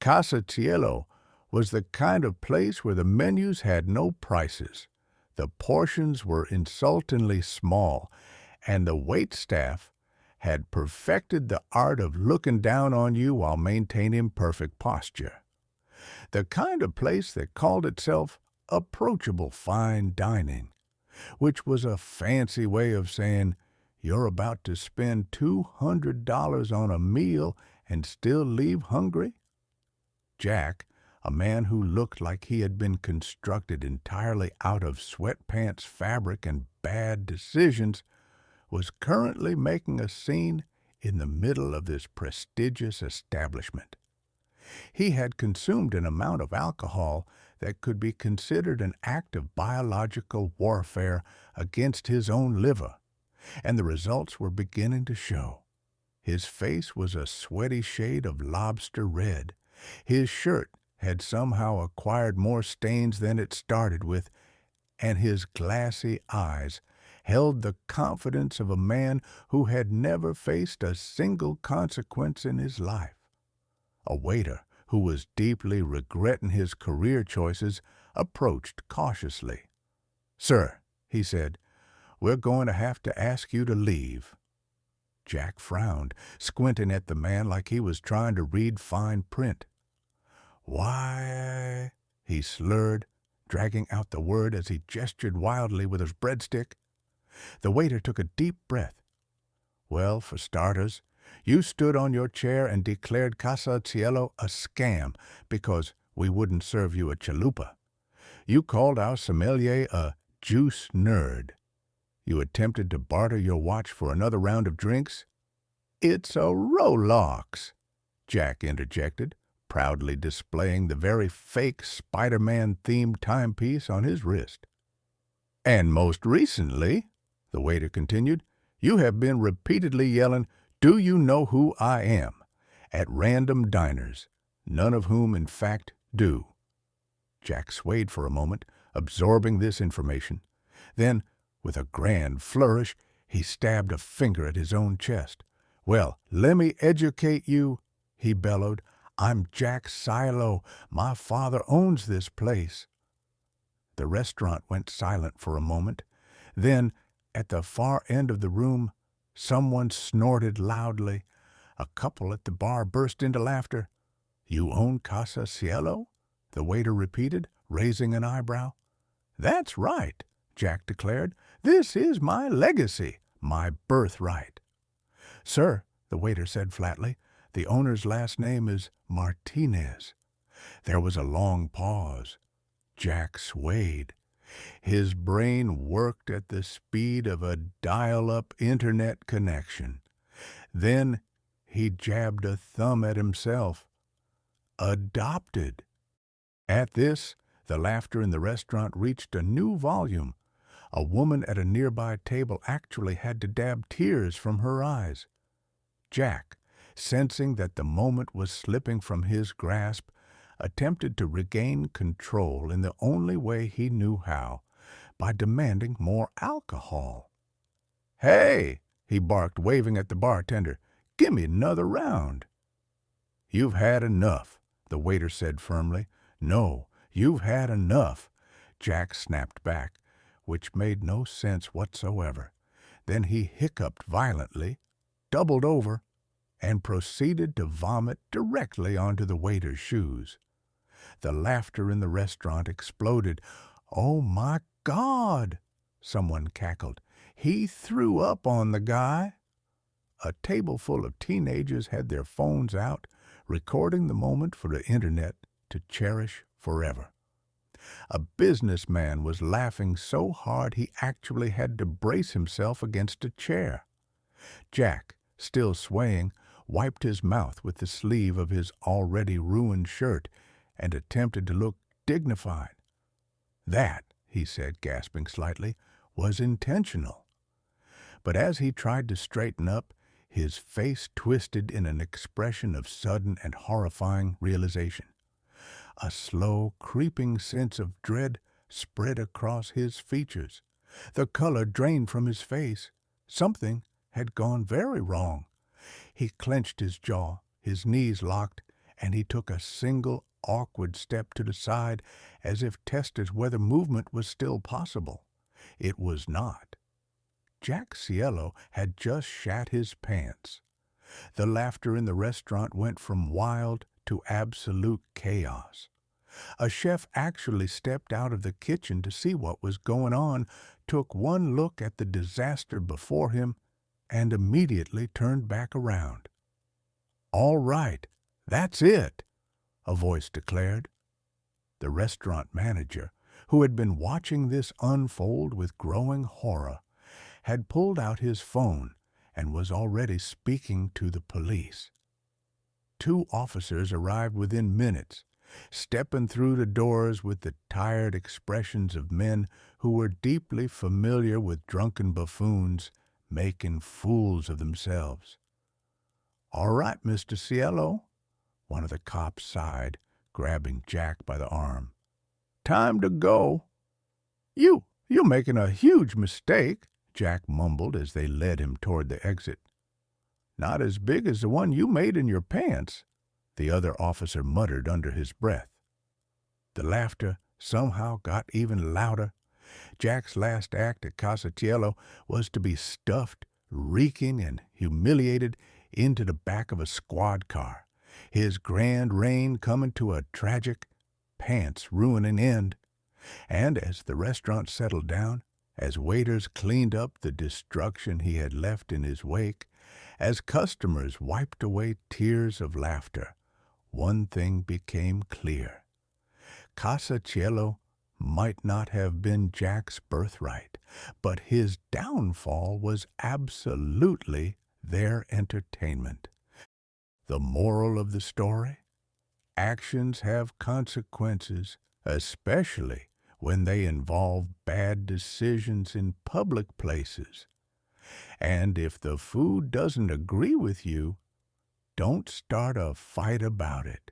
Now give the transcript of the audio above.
Casa Cielo was the kind of place where the menus had no prices. The portions were insultingly small, and the waitstaff had perfected the art of looking down on you while maintaining perfect posture. The kind of place that called itself approachable fine dining, which was a fancy way of saying you're about to spend $200 on a meal and still leave hungry. Jack, a man who looked like he had been constructed entirely out of sweatpants fabric and bad decisions, was currently making a scene in the middle of this prestigious establishment. He had consumed an amount of alcohol that could be considered an act of biological warfare against his own liver, and the results were beginning to show. His face was a sweaty shade of lobster red. His shirt had somehow acquired more stains than it started with, and his glassy eyes held the confidence of a man who had never faced a single consequence in his life. A waiter, who was deeply regretting his career choices, approached cautiously. "Sir," he said, "we're going to have to ask you to leave." Jack frowned, squinting at the man like he was trying to read fine print. "Why," he slurred, dragging out the word as he gestured wildly with his breadstick. The waiter took a deep breath. "Well, for starters, you stood on your chair and declared Casa Cielo a scam because we wouldn't serve you a chalupa. You called our sommelier a juice nerd. You attempted to barter your watch for another round of drinks." "It's a Rolex," Jack interjected, proudly displaying the very fake Spider-Man-themed timepiece on his wrist. "And most recently," the waiter continued, "you have been repeatedly yelling, 'Do you know who I am?' at random diners, none of whom, in fact, do." Jack swayed for a moment, absorbing this information. Then, with a grand flourish, he stabbed a finger at his own chest. "Well, lemme educate you," he bellowed. "I'm Jack Silo. My father owns this place." The restaurant went silent for a moment. Then, at the far end of the room, someone snorted loudly. A couple at the bar burst into laughter. "You own Casa Cielo?" the waiter repeated, raising an eyebrow. "That's right," Jack declared. "This is my legacy, my birthright." "Sir," the waiter said flatly, "the owner's last name is Martinez." There was a long pause. Jack swayed. His brain worked at the speed of a dial-up internet connection. Then he jabbed a thumb at himself. Adopted. At this, the laughter in the restaurant reached a new volume. A woman at a nearby table actually had to dab tears from her eyes. Jack, sensing that the moment was slipping from his grasp, attempted to regain control in the only way he knew how, by demanding more alcohol. "Hey!" he barked, waving at the bartender. "Gimme another round." "You've had enough," the waiter said firmly. "No, you've had enough," Jack snapped back, which made no sense whatsoever. Then he hiccuped violently, doubled over, and proceeded to vomit directly onto the waiter's shoes. The laughter in the restaurant exploded. "Oh, my God!" someone cackled. "He threw up on the guy." A table full of teenagers had their phones out, recording the moment for the internet to cherish forever. A businessman was laughing so hard he actually had to brace himself against a chair. Jack, still swaying, wiped his mouth with the sleeve of his already ruined shirt and attempted to look dignified. "That," he said, gasping slightly, "was intentional." But as he tried to straighten up, his face twisted in an expression of sudden and horrifying realization. A slow, creeping sense of dread spread across his features. The color drained from his face. Something had gone very wrong. He clenched his jaw, his knees locked, and he took a single awkward step to the side as if tested whether movement was still possible. It was not. Jack Cielo had just shat his pants. The laughter in the restaurant went from wild to absolute chaos. A chef actually stepped out of the kitchen to see what was going on, took one look at the disaster before him, and immediately turned back around. "All right, that's it," a voice declared. The restaurant manager, who had been watching this unfold with growing horror, had pulled out his phone and was already speaking to the police. 2 officers arrived within minutes, stepping through the doors with the tired expressions of men who were deeply familiar with drunken buffoons making fools of themselves. "All right, Mr. Cielo," one of the cops sighed, grabbing Jack by the arm. "Time to go." You're making a huge mistake," Jack mumbled as they led him toward the exit. "Not as big as the one you made in your pants," the other officer muttered under his breath. The laughter somehow got even louder. Jack's last act at Casa Cielo was to be stuffed, reeking and humiliated, into the back of a squad car, his grand reign coming to a tragic, pants-ruining end. And as the restaurant settled down, as waiters cleaned up the destruction he had left in his wake, as customers wiped away tears of laughter, one thing became clear. Casa Cielo might not have been Jack's birthright, but his downfall was absolutely their entertainment. The moral of the story? Actions have consequences, especially when they involve bad decisions in public places. And if the food doesn't agree with you, don't start a fight about it.